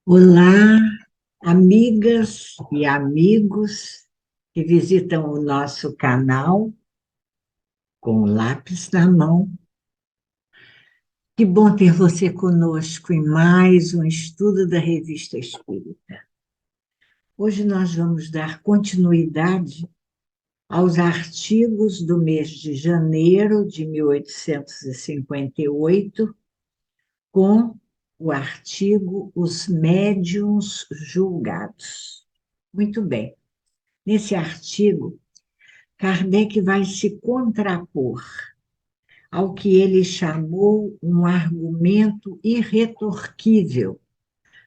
Olá, amigas e amigos que visitam o nosso canal com o lápis na mão. Que bom ter você conosco em mais um estudo da Revista Espírita. Hoje nós vamos dar continuidade aos artigos do mês de janeiro de 1858, com o artigo Os Médiuns Julgados. Muito bem. Nesse artigo, Kardec vai se contrapor ao que ele chamou um argumento irretorquível,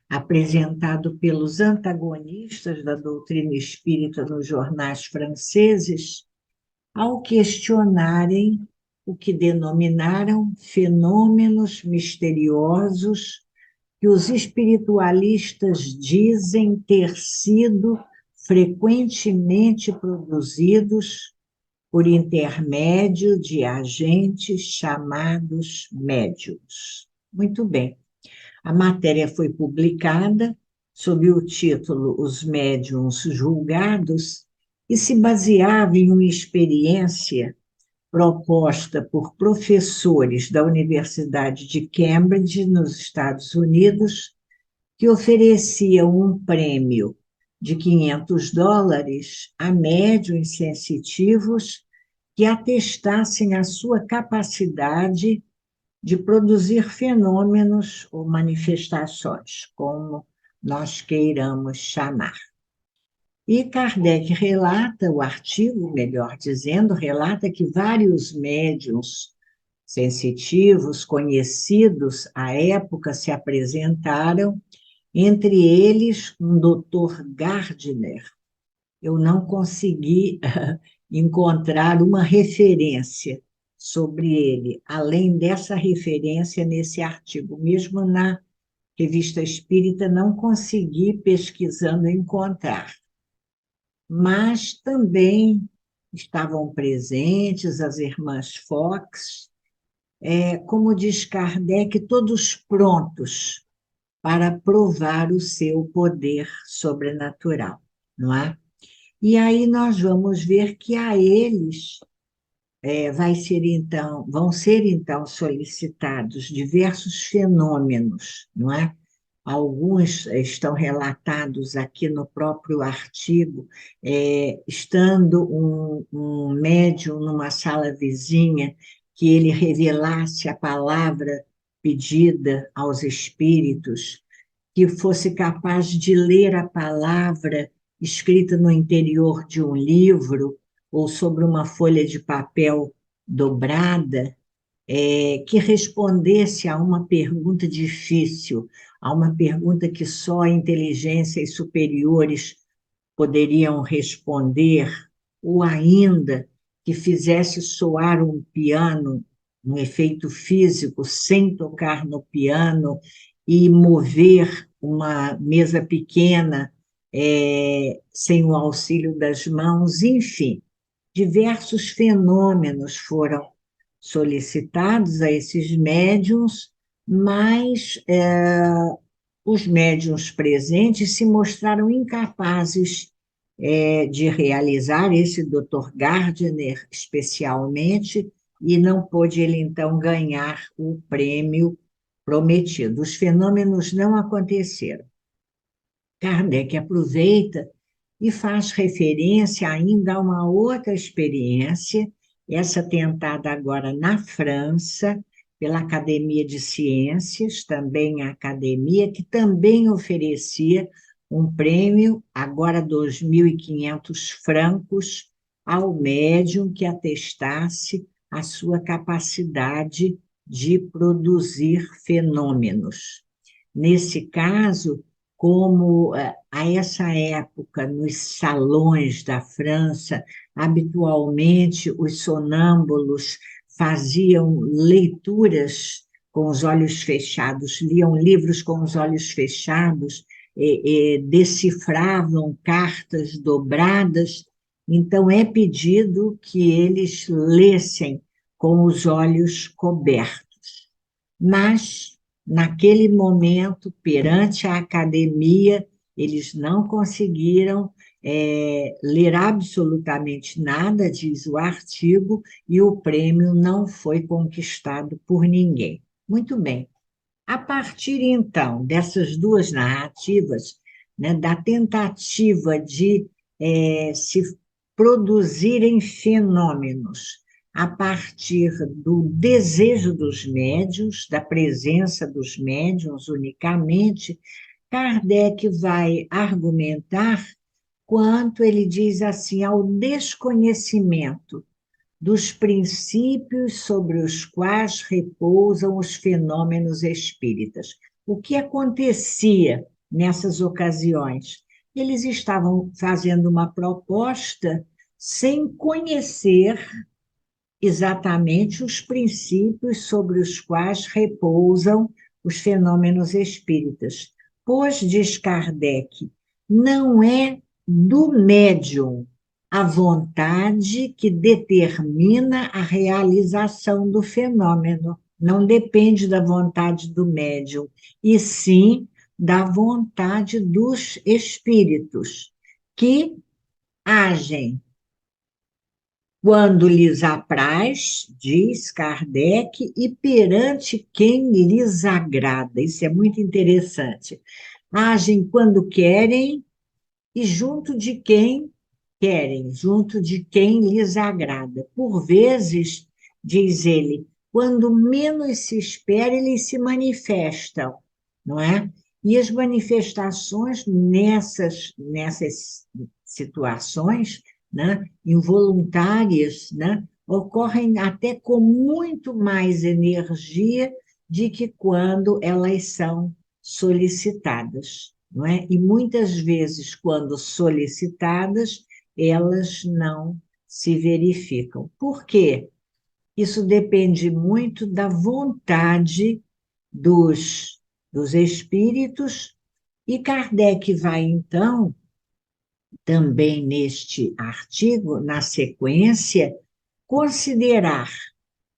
apresentado pelos antagonistas da doutrina espírita nos jornais franceses, ao questionarem o que denominaram fenômenos misteriosos que os espiritualistas dizem ter sido frequentemente produzidos por intermédio de agentes chamados médiuns. Muito bem. A matéria foi publicada sob o título Os Médiuns Julgados e se baseava em uma experiência proposta por professores da Universidade de Cambridge, nos Estados Unidos, que ofereciam um prêmio de US$ 500 a médiuns sensitivos que atestassem a sua capacidade de produzir fenômenos ou manifestações, como nós queiramos chamar. E Kardec relata, o artigo, melhor dizendo, relata que vários médiuns sensitivos conhecidos à época se apresentaram, entre eles um doutor Gardner. Eu não consegui encontrar uma referência sobre ele, além dessa referência nesse artigo. Mesmo na Revista Espírita não consegui, pesquisando, encontrar. Mas também estavam presentes as irmãs Fox, como diz Kardec, todos prontos para provar o seu poder sobrenatural, não é? E aí nós vamos ver que a eles vão ser então solicitados diversos fenômenos, não é? Alguns estão relatados aqui no próprio artigo, estando um médium numa sala vizinha, que ele revelasse a palavra pedida aos espíritos, que fosse capaz de ler a palavra escrita no interior de um livro ou sobre uma folha de papel dobrada, que respondesse a uma pergunta difícil, a uma pergunta que só inteligências superiores poderiam responder, ou ainda que fizesse soar um piano, um efeito físico, sem tocar no piano, e mover uma mesa pequena, sem o auxílio das mãos, enfim, diversos fenômenos foram solicitados a esses médiums, mas os médiums presentes se mostraram incapazes de realizar, esse Dr. Gardner especialmente, e não pôde ele então ganhar o prêmio prometido. Os fenômenos não aconteceram. Kardec aproveita e faz referência ainda a uma outra experiência, essa tentada agora na França, pela Academia de Ciências, também a academia, que também oferecia um prêmio, agora 2.500 francos, ao médium que atestasse a sua capacidade de produzir fenômenos. Nesse caso, como a essa época, nos salões da França, habitualmente os sonâmbulos faziam leituras com os olhos fechados, liam livros com os olhos fechados, decifravam cartas dobradas, então é pedido que eles lessem com os olhos cobertos. Mas naquele momento, perante a academia, eles não conseguiram ler absolutamente nada, diz o artigo, e o prêmio não foi conquistado por ninguém. Muito bem. A partir, então, dessas duas narrativas, né, da tentativa de se produzirem fenômenos a partir do desejo dos médiuns, da presença dos médiuns unicamente, Kardec vai argumentar quanto ele diz assim ao desconhecimento dos princípios sobre os quais repousam os fenômenos espíritas. O que acontecia nessas ocasiões? Eles estavam fazendo uma proposta sem conhecer exatamente os princípios sobre os quais repousam os fenômenos espíritas. Pois, diz Kardec, não é do médium a vontade que determina a realização do fenômeno. Não depende da vontade do médium, e sim da vontade dos espíritos, que agem quando lhes apraz, diz Kardec, e perante quem lhes agrada. Isso é muito interessante. Agem quando querem e junto de quem querem, junto de quem lhes agrada. Por vezes, diz ele, quando menos se espera, eles se manifestam, não é? E as manifestações nessas situações, né, involuntárias, né, ocorrem até com muito mais energia de que quando elas são solicitadas, não é? E muitas vezes, quando solicitadas, elas não se verificam. Por quê? Isso depende muito da vontade dos espíritos, e Kardec vai, então, também neste artigo, na sequência, considerar,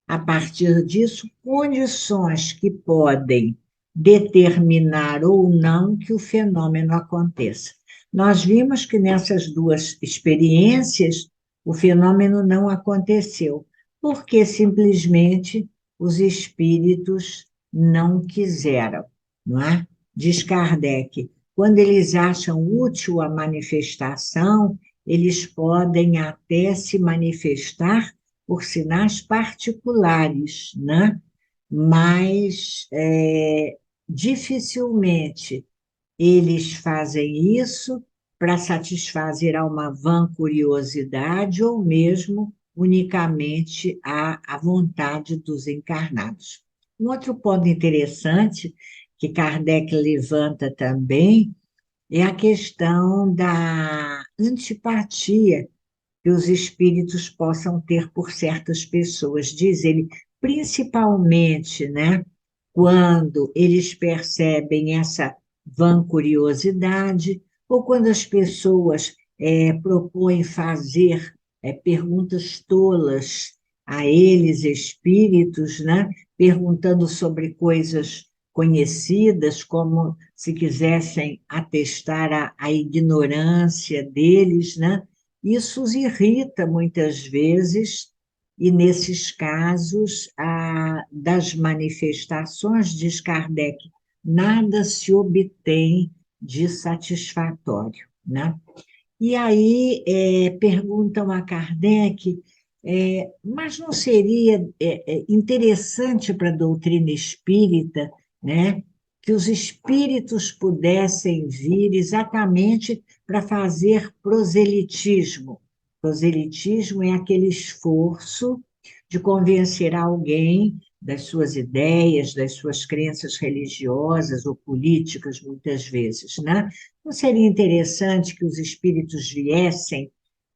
a partir disso, condições que podem determinar ou não que o fenômeno aconteça. Nós vimos que nessas duas experiências o fenômeno não aconteceu, porque simplesmente os espíritos não quiseram, não é? Diz Kardec, quando eles acham útil a manifestação, eles podem até se manifestar por sinais particulares, né? Mas dificilmente eles fazem isso para satisfazer a uma vã curiosidade ou mesmo unicamente a vontade dos encarnados. Um outro ponto interessante que Kardec levanta também é a questão da antipatia que os espíritos possam ter por certas pessoas, diz ele, principalmente, né, quando eles percebem essa vancuriosidade, ou quando as pessoas propõem fazer perguntas tolas a eles, espíritos, né, perguntando sobre coisas conhecidas, como se quisessem atestar a ignorância deles, né? Isso os irrita muitas vezes, e nesses casos das manifestações, diz Kardec, nada se obtém de satisfatório, né? E aí perguntam a Kardec, mas não seria interessante para a doutrina espírita, né, que os espíritos pudessem vir exatamente para fazer proselitismo? Proselitismo é aquele esforço de convencer alguém das suas ideias, das suas crenças religiosas ou políticas, muitas vezes, né? Não seria interessante que os espíritos viessem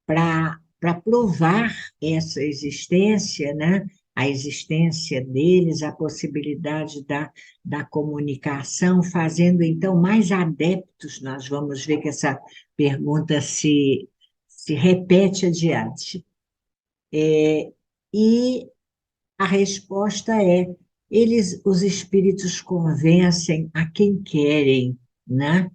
para provar essa existência, né? A existência deles, a possibilidade da comunicação, fazendo então mais adeptos? Nós vamos ver que essa pergunta se repete adiante. E a resposta é os espíritos convencem a quem querem, né?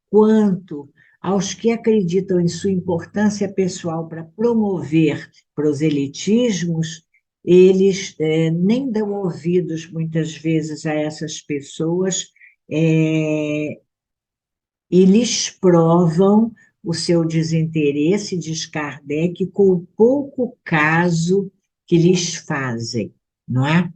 Quanto aos que acreditam em sua importância pessoal para promover proselitismos, eles nem dão ouvidos muitas vezes a essas pessoas, é, e lhes provam o seu desinteresse, diz Kardec, com o pouco caso que lhes fazem, não é?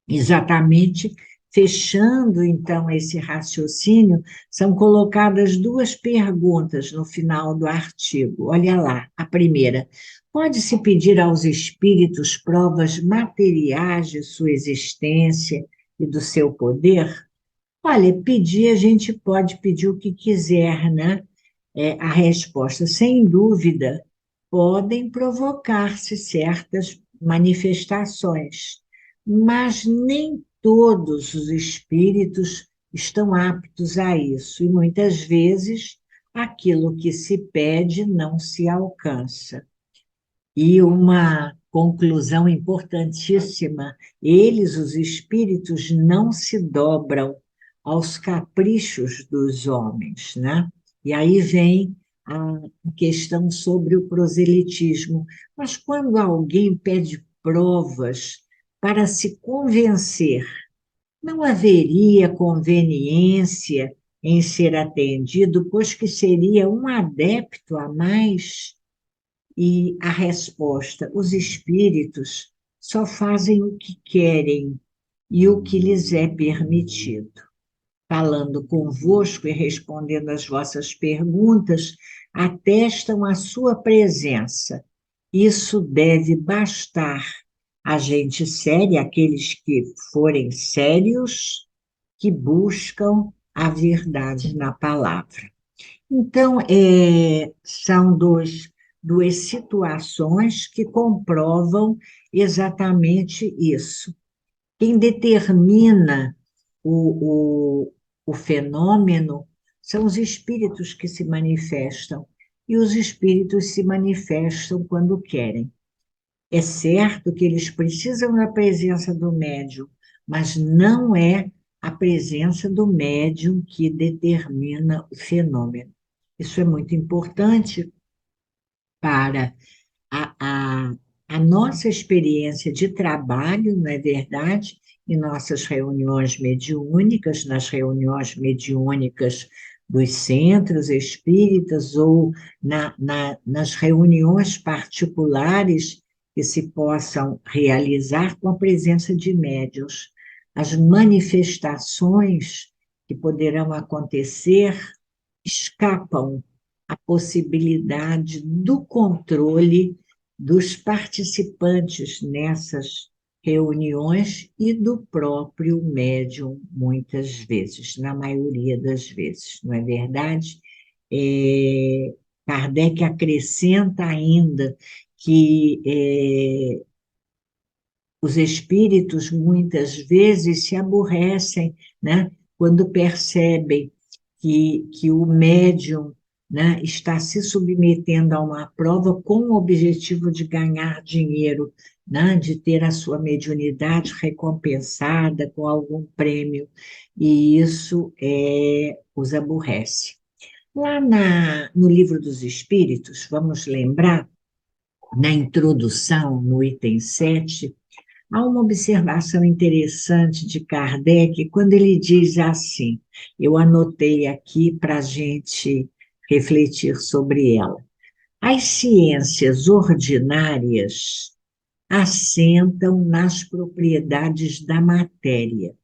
Exatamente, fechando então esse raciocínio, são colocadas duas perguntas no final do artigo. Olha lá, a primeira: pode-se pedir aos espíritos provas materiais de sua existência e do seu poder? Olha, pedir, a gente pode pedir o que quiser, né? A resposta, sem dúvida, podem provocar-se certas manifestações, mas nem todos os espíritos estão aptos a isso, e muitas vezes aquilo que se pede não se alcança. E uma conclusão importantíssima: eles, os espíritos, não se dobram aos caprichos dos homens, né? E aí vem a questão sobre o proselitismo. Mas quando alguém pede provas para se convencer, não haveria conveniência em ser atendido, pois que seria um adepto a mais? E a resposta: os espíritos só fazem o que querem e o que lhes é permitido. Falando convosco e respondendo às vossas perguntas, atestam a sua presença. Isso deve bastar. A gente séria, aqueles que forem sérios, que buscam a verdade na palavra. Então, são duas situações que comprovam exatamente isso. Quem determina o fenômeno são os espíritos que se manifestam, e os espíritos se manifestam quando querem. É certo que eles precisam da presença do médium, mas não é a presença do médium que determina o fenômeno. Isso é muito importante para a, a, a nossa experiência de trabalho, não é verdade? Em nossas reuniões mediúnicas, nas reuniões mediúnicas dos centros espíritas ou nas reuniões particulares que se possam realizar com a presença de médiuns. As manifestações que poderão acontecer escapam a possibilidade do controle dos participantes nessas reuniões e do próprio médium, muitas vezes, na maioria das vezes, não é verdade? Kardec acrescenta ainda que os espíritos muitas vezes se aborrecem, né, quando percebem que o médium, né, está se submetendo a uma prova com o objetivo de ganhar dinheiro, né, de ter a sua mediunidade recompensada com algum prêmio, e isso os aborrece. Lá no Livro dos Espíritos, vamos lembrar, na introdução, no item 7, há uma observação interessante de Kardec, quando ele diz assim, eu anotei aqui para a gente refletir sobre ela. As ciências ordinárias assentam nas propriedades da matéria,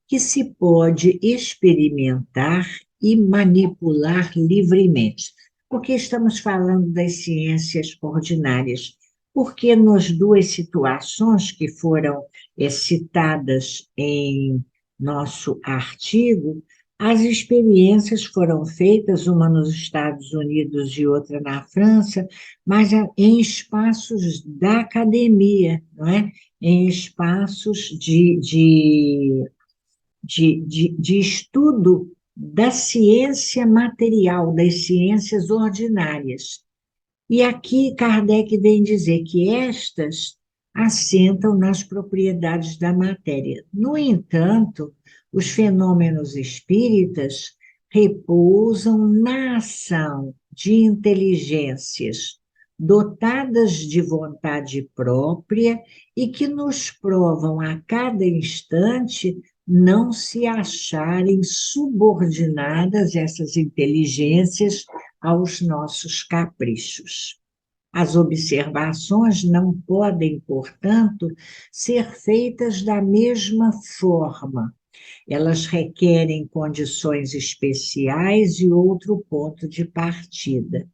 que se pode experimentar e manipular livremente. Porque estamos falando das ciências ordinárias? Porque nas duas situações que foram citadas em nosso artigo, as experiências foram feitas, uma nos Estados Unidos e outra na França, mas em espaços da academia, não é? Em espaços de estudo da ciência material, das ciências ordinárias. E aqui Kardec vem dizer que estas assentam nas propriedades da matéria. No entanto, os fenômenos espíritas repousam na ação de inteligências dotadas de vontade própria e que nos provam a cada instante não se acharem subordinadas essas inteligências aos nossos caprichos. As observações não podem, portanto, ser feitas da mesma forma. Elas requerem condições especiais e outro ponto de partida.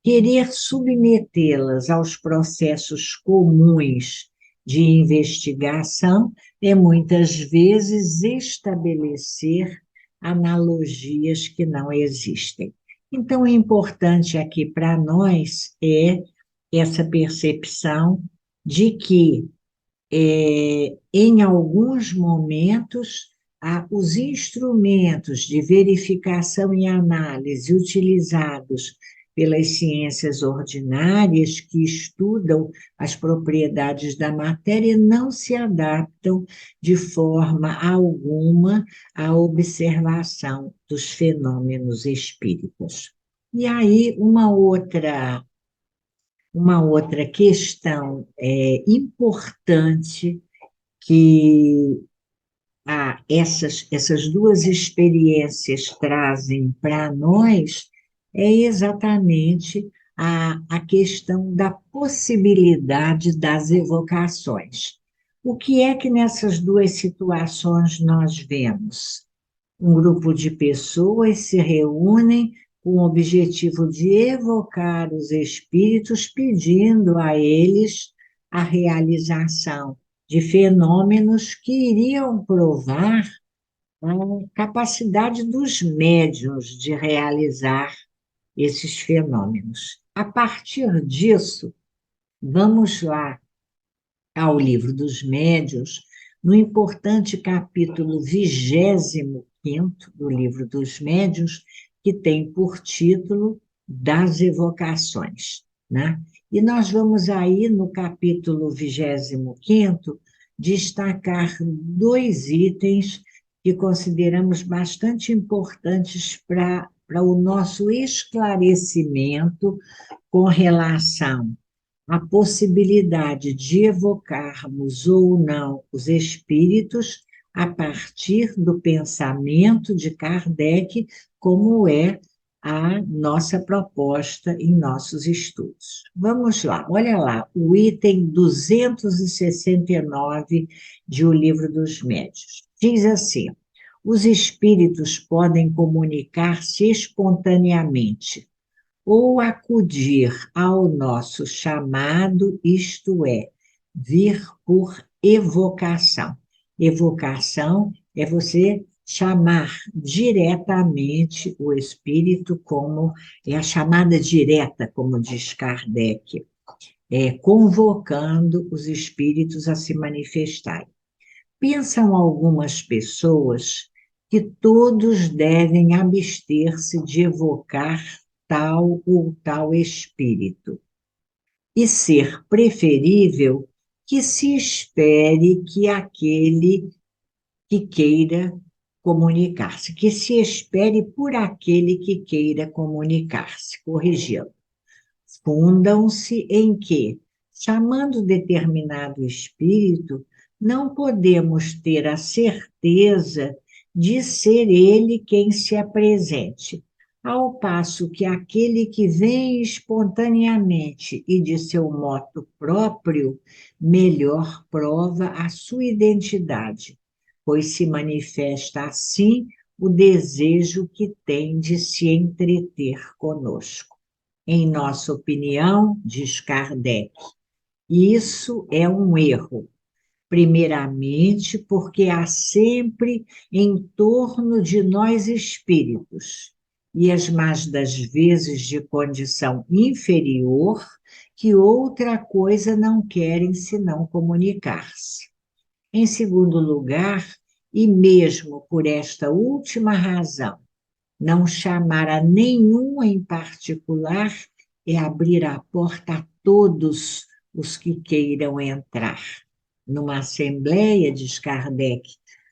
Querer submetê-las aos processos comuns de investigação é muitas vezes estabelecer analogias que não existem. Então, o importante aqui para nós é essa percepção de que, em alguns momentos, os instrumentos de verificação e análise utilizados pelas ciências ordinárias que estudam as propriedades da matéria não se adaptam de forma alguma à observação dos fenômenos espíritas. E aí, uma outra questão importante que essas duas experiências trazem para nós é exatamente a questão da possibilidade das evocações. O que é que nessas duas situações nós vemos? Um grupo de pessoas se reúnem com o objetivo de evocar os espíritos, pedindo a eles a realização de fenômenos que iriam provar a capacidade dos médiuns de realizar esses fenômenos. A partir disso, vamos lá ao Livro dos Médiuns, no importante capítulo 25º do Livro dos Médiuns, que tem por título Das Evocações, né? E nós vamos aí, no capítulo 25º, destacar dois itens que consideramos bastante importantes para o nosso esclarecimento com relação a possibilidade de evocarmos ou não os espíritos a partir do pensamento de Kardec, como é a nossa proposta em nossos estudos. Vamos lá, olha lá, o item 269 de O Livro dos Médiuns. Diz assim: os espíritos podem comunicar-se espontaneamente ou acudir ao nosso chamado, isto é, vir por evocação. Evocação é você chamar diretamente o espírito, como é a chamada direta, como diz Kardec, convocando os espíritos a se manifestarem. Pensam algumas pessoas que todos devem abster-se de evocar tal ou tal espírito, e ser preferível que se espere que aquele que queira comunicar-se, que se espere por aquele que queira comunicar-se, corrigindo. Fundam-se em que, chamando determinado espírito, não podemos ter a certeza de ser ele quem se apresente, ao passo que aquele que vem espontaneamente e de seu moto próprio, melhor prova a sua identidade, pois se manifesta assim o desejo que tem de se entreter conosco. Em nossa opinião, diz Kardec, isso é um erro. Primeiramente, porque há sempre em torno de nós espíritos, e as mais das vezes de condição inferior, que outra coisa não querem senão comunicar-se. Em segundo lugar, e mesmo por esta última razão, não chamar a nenhum em particular é abrir a porta a todos os que queiram entrar. Numa assembleia, diz Kardec,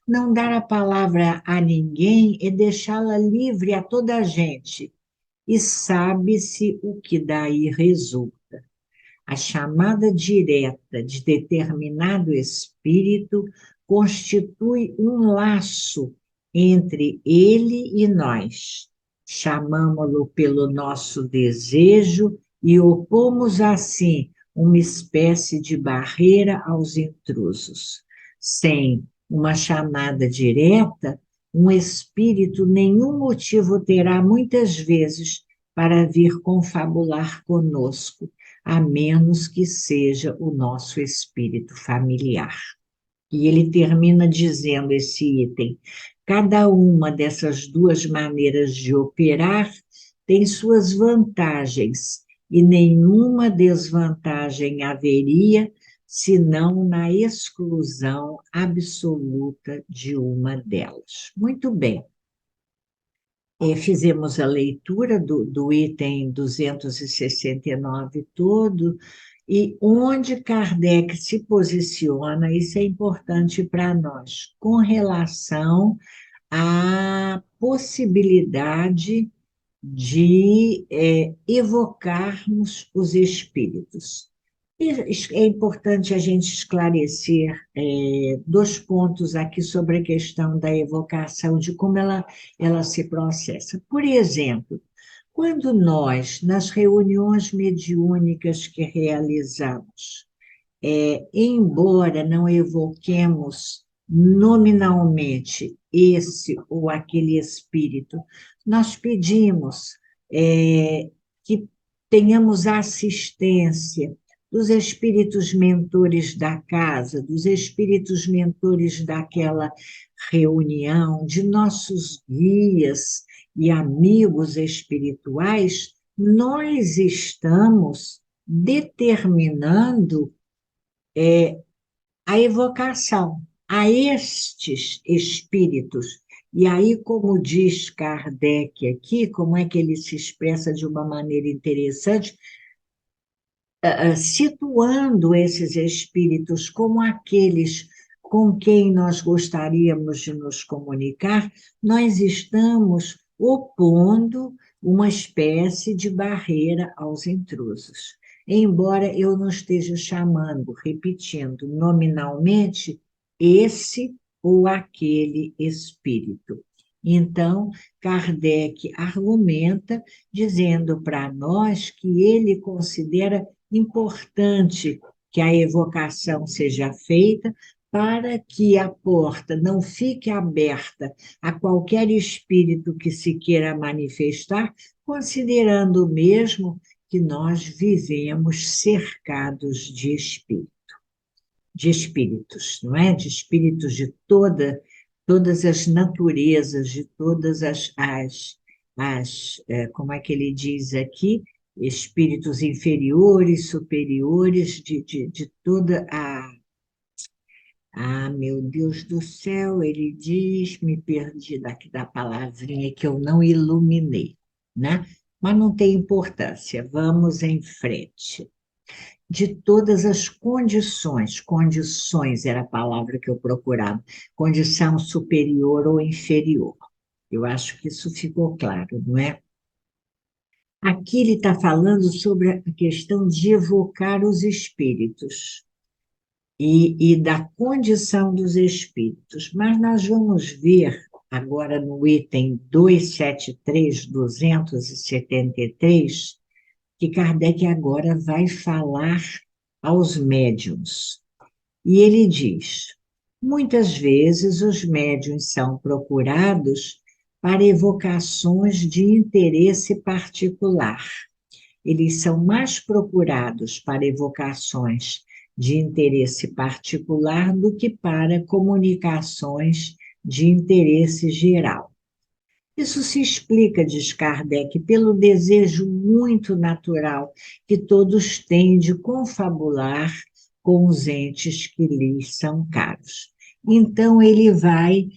não dar a palavra a ninguém é deixá-la livre a toda a gente, e sabe-se o que daí resulta. A chamada direta de determinado espírito constitui um laço entre ele e nós. Chamamo-lo pelo nosso desejo e opomos assim uma espécie de barreira aos intrusos. Sem uma chamada direta, um espírito nenhum motivo terá muitas vezes para vir confabular conosco, a menos que seja o nosso espírito familiar. E ele termina dizendo esse item: cada uma dessas duas maneiras de operar tem suas vantagens, e nenhuma desvantagem haveria senão na exclusão absoluta de uma delas. Muito bem. Fizemos a leitura do item 269 todo, e onde Kardec se posiciona, isso é importante para nós, com relação à possibilidade de evocarmos os espíritos. É importante a gente esclarecer dois pontos aqui sobre a questão da evocação, de como ela se processa. Por exemplo, quando nós, nas reuniões mediúnicas que realizamos, embora não evoquemos nominalmente esse ou aquele espírito, nós pedimos que tenhamos assistência dos espíritos mentores da casa, dos espíritos mentores daquela reunião, de nossos guias e amigos espirituais, nós estamos determinando a evocação a estes espíritos. E aí, como diz Kardec aqui, como é que ele se expressa de uma maneira interessante, situando esses espíritos como aqueles com quem nós gostaríamos de nos comunicar, nós estamos opondo uma espécie de barreira aos intrusos. Embora eu não esteja chamando, repetindo, nominalmente, esse ou aquele espírito. Então, Kardec argumenta, dizendo para nós que ele considera importante que a evocação seja feita para que a porta não fique aberta a qualquer espírito que se queira manifestar, considerando mesmo que nós vivemos cercados de espíritos, não é? De espíritos de todas as naturezas, de todas como é que ele diz aqui? Espíritos inferiores, superiores, de toda a. Ah, meu Deus do céu, ele diz, me perdi daqui da palavrinha que eu não iluminei, né? Mas não tem importância, vamos em frente. De todas as condições, condições era a palavra que eu procurava, condição superior ou inferior. Eu acho que isso ficou claro, não é? Aqui ele está falando sobre a questão de evocar os espíritos e da condição dos espíritos, mas nós vamos ver agora no item 273, 273, que Kardec agora vai falar aos médiuns. E ele diz: muitas vezes os médiuns são procurados para evocações de interesse particular. Eles são mais procurados para evocações de interesse particular do que para comunicações de interesse geral. Isso se explica, diz Kardec, pelo desejo muito natural que todos têm de confabular com os entes que lhes são caros. Então, ele vai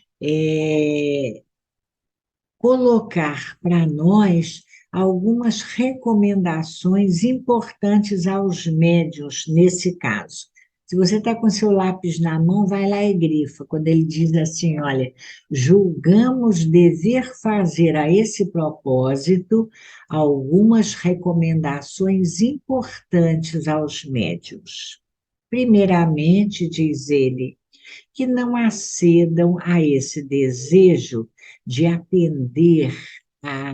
colocar para nós algumas recomendações importantes aos médiuns nesse caso. Se você está com seu lápis na mão, vai lá e grifa, quando ele diz assim, olha, julgamos dever fazer a esse propósito algumas recomendações importantes aos médiuns. Primeiramente, diz ele, que não acedam a esse desejo de atender a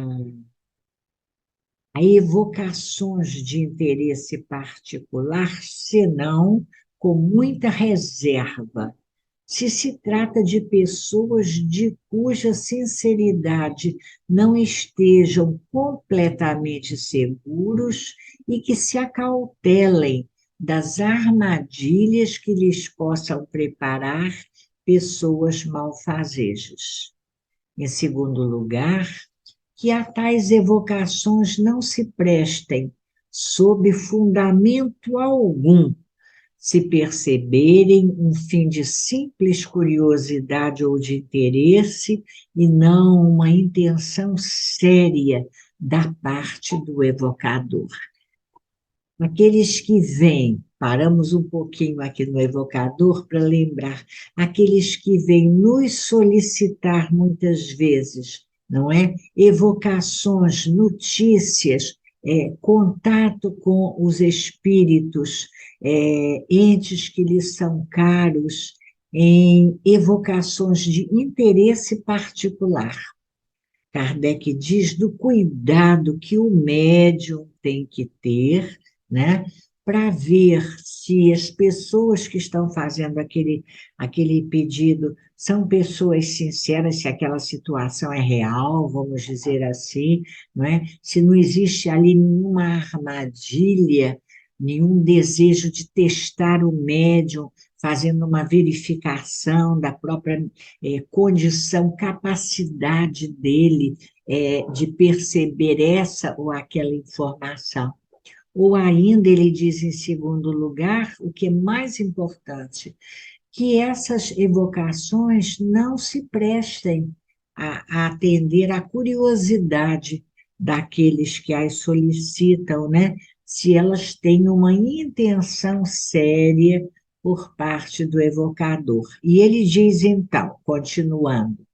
evocações de interesse particular, senão com muita reserva. Se trata de pessoas de cuja sinceridade não estejam completamente seguros e que se acautelem das armadilhas que lhes possam preparar pessoas malfazejas. Em segundo lugar, que a tais evocações não se prestem, sob fundamento algum, se perceberem um fim de simples curiosidade ou de interesse e não uma intenção séria da parte do evocador. Aqueles que vêm, paramos um pouquinho aqui no evocador para lembrar, aqueles que vêm nos solicitar muitas vezes, não é? Evocações, notícias, contato com os espíritos, entes que lhes são caros, em evocações de interesse particular. Kardec diz do cuidado que o médium tem que ter, né, para ver se as pessoas que estão fazendo aquele pedido são pessoas sinceras, se aquela situação é real, vamos dizer assim, não é? Se não existe ali nenhuma armadilha, nenhum desejo de testar o médium, fazendo uma verificação da própria condição, capacidade dele de perceber essa ou aquela informação. Ou ainda, ele diz em segundo lugar, o que é mais importante, que essas evocações não se prestem a atender à curiosidade daqueles que as solicitam, né? Se elas têm uma intenção séria por parte do evocador. E ele diz, então, continuando,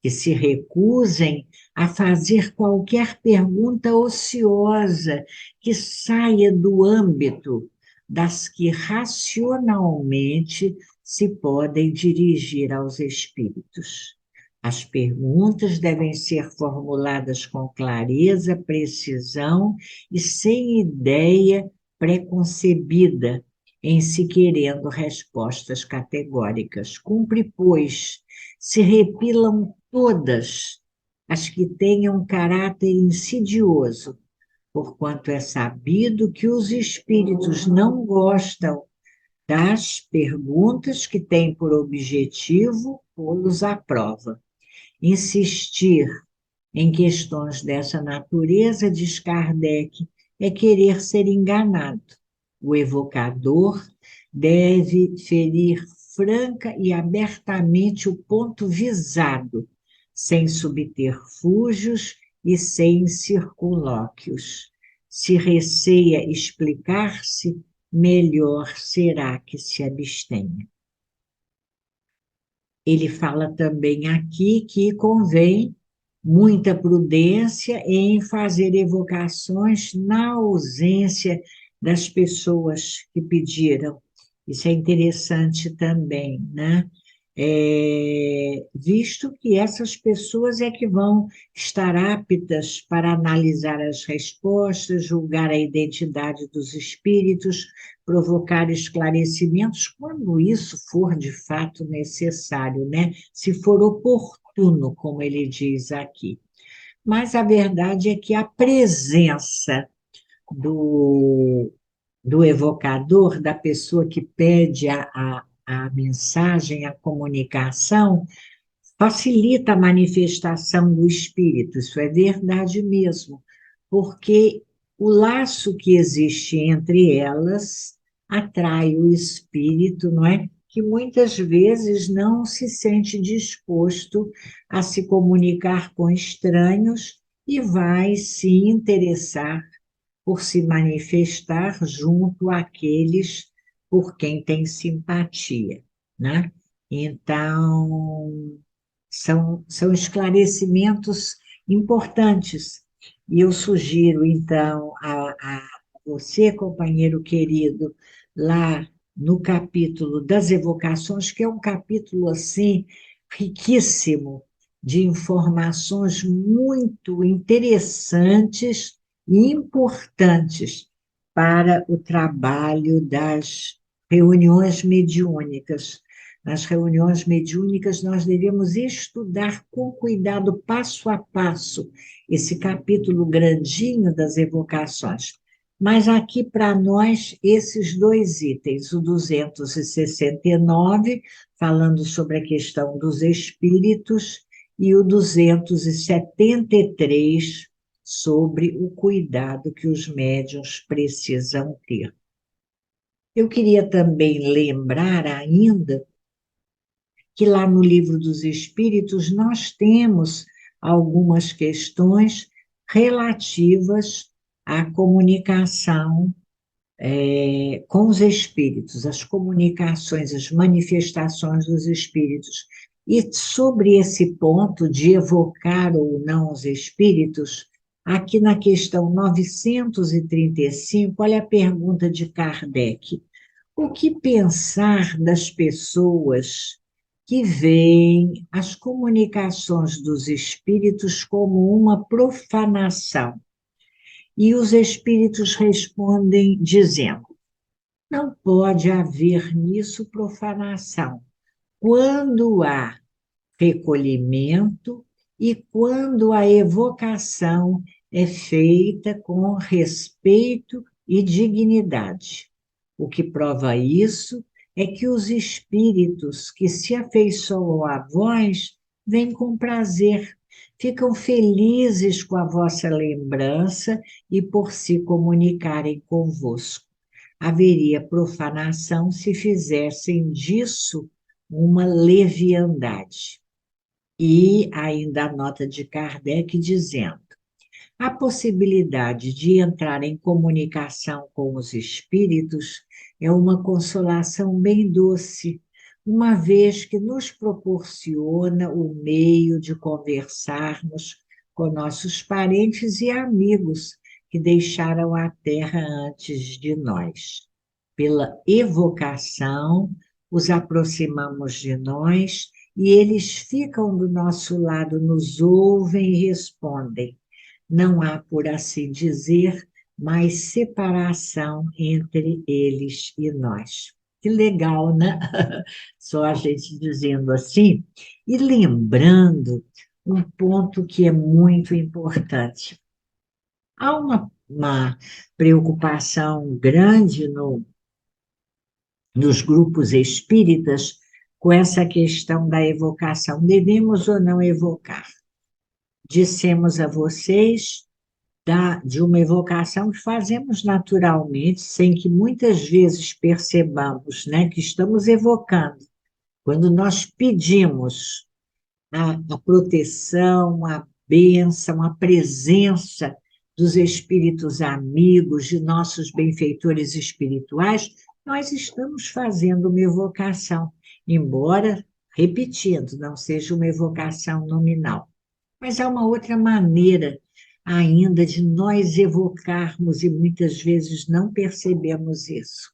que se recusem a fazer qualquer pergunta ociosa que saia do âmbito das que racionalmente se podem dirigir aos espíritos. As perguntas devem ser formuladas com clareza, precisão e sem ideia preconcebida, em se querendo respostas categóricas. Cumpre, pois, se repilam todas as que tenham caráter insidioso, porquanto é sabido que os espíritos não gostam das perguntas que têm por objetivo pô-los à prova. Insistir em questões dessa natureza, diz Kardec, é querer ser enganado. O evocador deve ferir franca e abertamente o ponto visado, sem subterfúgios e sem circunlóquios. Se receia explicar-se, melhor será que se abstenha. Ele fala também aqui que convém muita prudência em fazer evocações na ausência das pessoas que pediram. Isso é interessante também, né? Visto que essas pessoas é que vão estar aptas para analisar as respostas, julgar a identidade dos espíritos, provocar esclarecimentos, quando isso for de fato necessário, né? Se for oportuno, como ele diz aqui. Mas a verdade é que a presença do evocador, da pessoa que pede a mensagem, a comunicação, facilita a manifestação do espírito, isso é verdade mesmo, porque o laço que existe entre elas atrai o espírito, não é? Que muitas vezes não se sente disposto a se comunicar com estranhos e vai se interessar por se manifestar junto àqueles por quem tem simpatia, né? Então, são esclarecimentos importantes. E eu sugiro, então, a você, companheiro querido, lá no capítulo das evocações, que é um capítulo, assim, riquíssimo de informações muito interessantes e importantes para o trabalho das reuniões mediúnicas. Nas reuniões mediúnicas, nós devemos estudar com cuidado, passo a passo, esse capítulo grandinho das evocações. Mas aqui para nós, esses dois itens, o 269, falando sobre a questão dos espíritos, e o 273, sobre o cuidado que os médiuns precisam ter. Eu queria também lembrar ainda que lá no Livro dos Espíritos nós temos algumas questões relativas à comunicação com os espíritos, as comunicações, as manifestações dos espíritos. E sobre esse ponto de evocar ou não os espíritos, aqui na questão 935, olha a pergunta de Kardec. O que pensar das pessoas que veem as comunicações dos espíritos como uma profanação? E os espíritos respondem dizendo: não pode haver nisso profanação. Quando há recolhimento e quando a evocação é feita com respeito e dignidade. O que prova isso é que os espíritos que se afeiçoam a vós vêm com prazer, ficam felizes com a vossa lembrança e por se comunicarem convosco. Haveria profanação se fizessem disso uma leviandade. E ainda a nota de Kardec dizendo: a possibilidade de entrar em comunicação com os espíritos é uma consolação bem doce, uma vez que nos proporciona o meio de conversarmos com nossos parentes e amigos que deixaram a terra antes de nós. Pela evocação, os aproximamos de nós e eles ficam do nosso lado, nos ouvem e respondem. Não há, por assim dizer, mais separação entre eles e nós. Que legal, né? Só a gente dizendo assim. E lembrando um ponto que é muito importante. Há uma preocupação grande nos grupos espíritas com essa questão da evocação. Devemos ou não evocar? Dissemos a vocês de uma evocação que fazemos naturalmente, sem que muitas vezes percebamos, né, que estamos evocando. Quando nós pedimos a proteção, a bênção, a presença dos espíritos amigos, de nossos benfeitores espirituais, nós estamos fazendo uma evocação, embora, repetindo, não seja uma evocação nominal. Mas há uma outra maneira ainda de nós evocarmos, e muitas vezes não percebemos isso.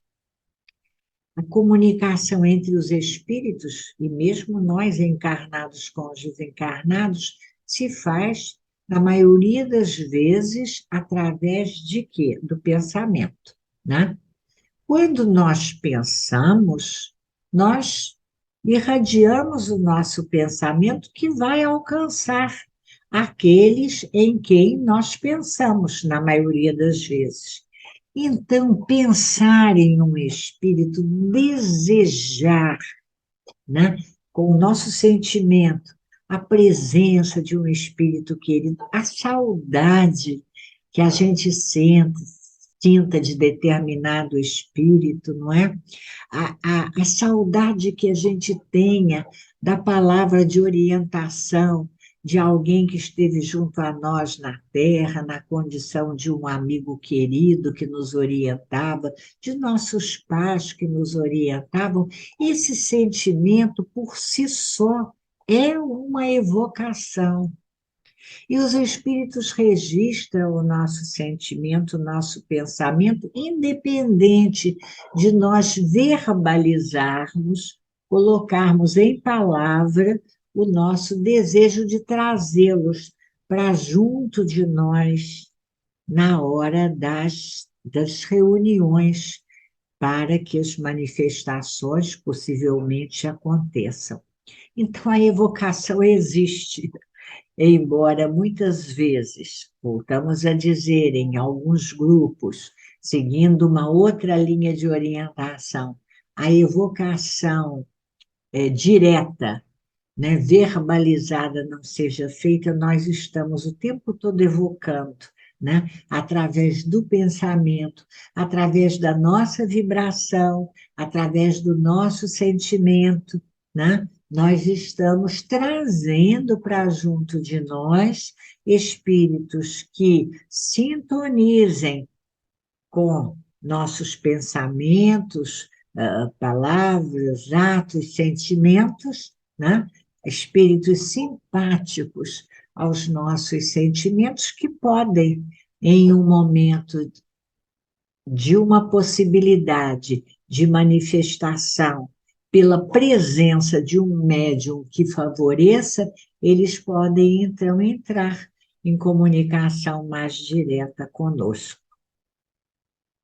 A comunicação entre os espíritos, e mesmo nós encarnados com os desencarnados, se faz, na maioria das vezes, através de quê? Do pensamento, né? Quando nós pensamos, nós irradiamos o nosso pensamento que vai alcançar aqueles em quem nós pensamos, na maioria das vezes. Então, pensar em um espírito, desejar, né, com o nosso sentimento, a presença de um espírito querido, a saudade que a gente sinta de determinado espírito, não é? A saudade que a gente tenha da palavra de orientação, de alguém que esteve junto a nós na Terra, na condição de um amigo querido que nos orientava, de nossos pais que nos orientavam. Esse sentimento, por si só, é uma evocação. E os espíritos registram o nosso sentimento, o nosso pensamento, independente de nós verbalizarmos, colocarmos em palavra o nosso desejo de trazê-los para junto de nós na hora das reuniões, para que as manifestações possivelmente aconteçam. Então, a evocação existe, embora muitas vezes, voltamos a dizer, em alguns grupos, seguindo uma outra linha de orientação, a evocação direta, né, verbalizada não seja feita, nós estamos o tempo todo evocando, né, através do pensamento, através da nossa vibração, através do nosso sentimento, né, nós estamos trazendo para junto de nós espíritos que sintonizem com nossos pensamentos, palavras, atos, sentimentos, né? Espíritos simpáticos aos nossos sentimentos que podem, em um momento de uma possibilidade de manifestação pela presença de um médium que favoreça, eles podem então entrar em comunicação mais direta conosco.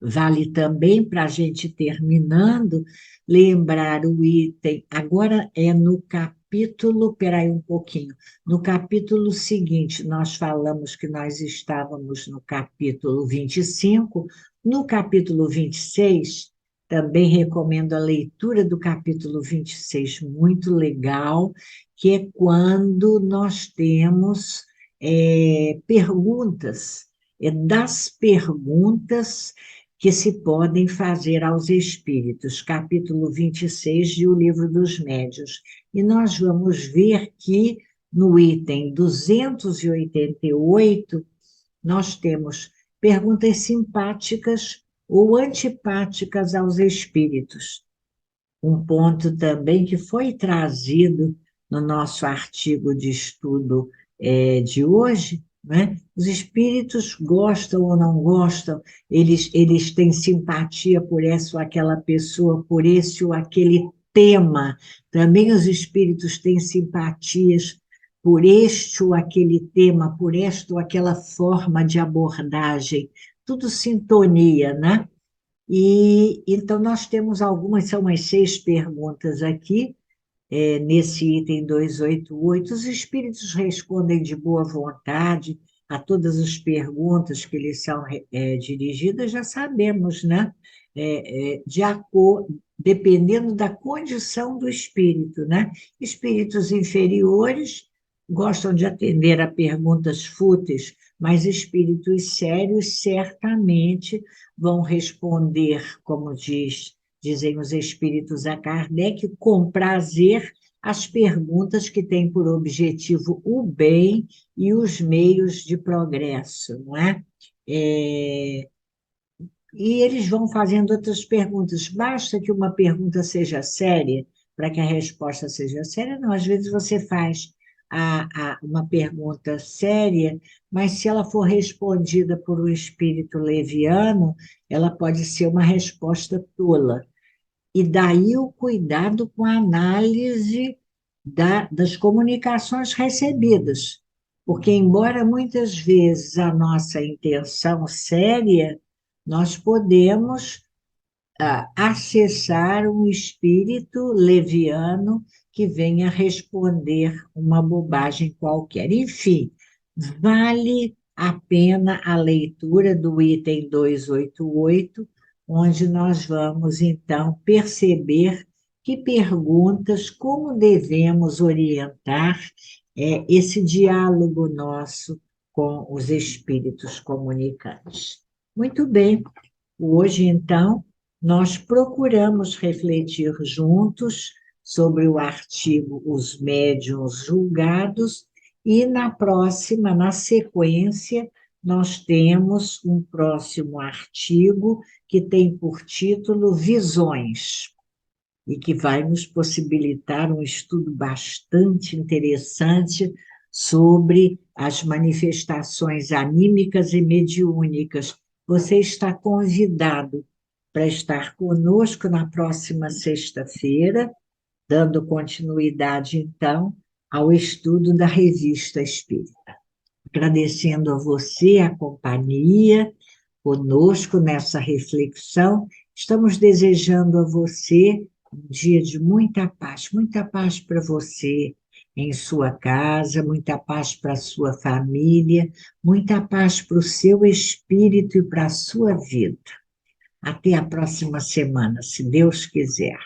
Vale também, para a gente terminando, lembrar o item, agora é no capítulo, peraí um pouquinho, no capítulo seguinte, nós falamos que nós estávamos no capítulo 25, no capítulo 26, também recomendo a leitura do capítulo 26, muito legal, que é quando nós temos perguntas, das perguntas que se podem fazer aos espíritos, capítulo 26 de O Livro dos Médiuns. E nós vamos ver que no item 288, nós temos perguntas simpáticas ou antipáticas aos espíritos. Um ponto também que foi trazido no nosso artigo de estudo de hoje, né? Os espíritos gostam ou não gostam, eles têm simpatia por essa ou aquela pessoa, por esse ou aquele tema. Também os espíritos têm simpatias por este ou aquele tema, por esta ou aquela forma de abordagem. Tudo sintonia, né? E então nós temos algumas, são umas 6 perguntas aqui, nesse item 288. Os espíritos respondem de boa vontade a todas as perguntas que lhes são dirigidas, já sabemos, né? De acordo, dependendo da condição do espírito, né? Espíritos inferiores gostam de atender a perguntas fúteis, mas espíritos sérios certamente vão responder, como dizem os espíritos a Kardec, com prazer as perguntas que têm por objetivo o bem e os meios de progresso, não é? E eles vão fazendo outras perguntas. Basta que uma pergunta seja séria para que a resposta seja séria? Não, às vezes você faz uma pergunta séria, mas se ela for respondida por um espírito leviano, ela pode ser uma resposta tola. E daí o cuidado com a análise das comunicações recebidas. Porque, embora muitas vezes a nossa intenção séria, nós podemos acessar um espírito leviano que venha responder uma bobagem qualquer. Enfim, vale a pena a leitura do item 288, onde nós vamos, então, perceber que perguntas, como devemos orientar esse diálogo nosso com os espíritos comunicantes. Muito bem, hoje, então, nós procuramos refletir juntos sobre o artigo Os Médiuns Julgados E na próxima, na sequência, nós temos um próximo artigo que tem por título Visões, e que vai nos possibilitar um estudo bastante interessante sobre as manifestações anímicas e mediúnicas. Você está convidado para estar conosco na próxima sexta-feira, dando continuidade, então, ao estudo da Revista Espírita. Agradecendo a você a companhia conosco nessa reflexão, estamos desejando a você um dia de muita paz para você em sua casa, muita paz para a sua família, muita paz para o seu espírito e para a sua vida. Até a próxima semana, se Deus quiser.